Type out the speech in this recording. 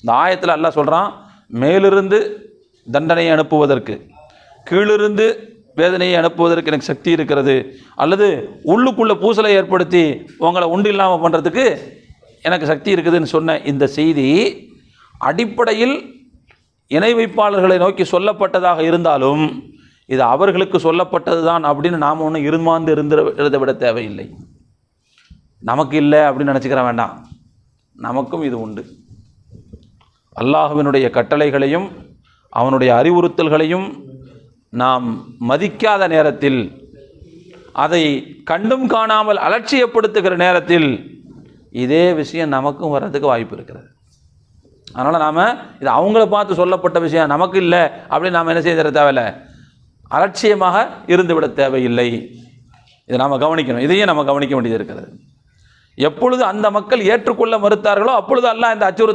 இந்த ஆயத்தில் அல்லாஹ் சொல்கிறான், மேலிருந்து தண்டனையை அனுப்புவதற்கு, கீழிருந்து வேதனையை அனுப்புவதற்கு எனக்கு சக்தி இருக்கிறது, அல்லது உள்ளுக்குள்ளே பூசலை ஏற்படுத்தி உங்களை உண்டு இல்லாமல் பண்ணுறதுக்கு எனக்கு சக்தி இருக்குதுன்னு சொன்ன இந்த செய்தி அடிப்படையில் இணை வைப்பாளர்களை நோக்கி சொல்லப்பட்டதாக இருந்தாலும் இது அவர்களுக்கு சொல்லப்பட்டது தான் அப்படின்னு நாம் ஒன்றும் இருமாந்து எழுத விட தேவையில்லை. நமக்கு இல்லை அப்படின்னு நினச்சிக்கிற வேண்டாம், நமக்கும் இது உண்டு. அல்லாஹ்வினுடைய கட்டளைகளையும் அவனுடைய அறிவுறுத்தல்களையும் நாம் மதிக்காத நேரத்தில், அதை கண்டும் காணாமல் அலட்சியப்படுத்துகிற நேரத்தில் இதே விஷயம் நமக்கும் வர்றதுக்கு வாய்ப்பு இருக்கிறது. அதனால் நாம் இது அவங்கள பார்த்து சொல்லப்பட்ட விஷயம் நமக்கு இல்லை அப்படின்னு நாம் என்ன செய்ய தேவையில்லை, அலட்சியமாக இருந்துவிட தேவையில்லை. இதை நாம் கவனிக்கணும், இதையும் நம்ம கவனிக்க வேண்டியது இருக்கிறது. எப்பொழுது அந்த மக்கள் ஏற்றுக்கொள்ள மறுத்தார்களோ அப்பொழுது அல்லாஹ் இந்த அச்சுறுத்தல்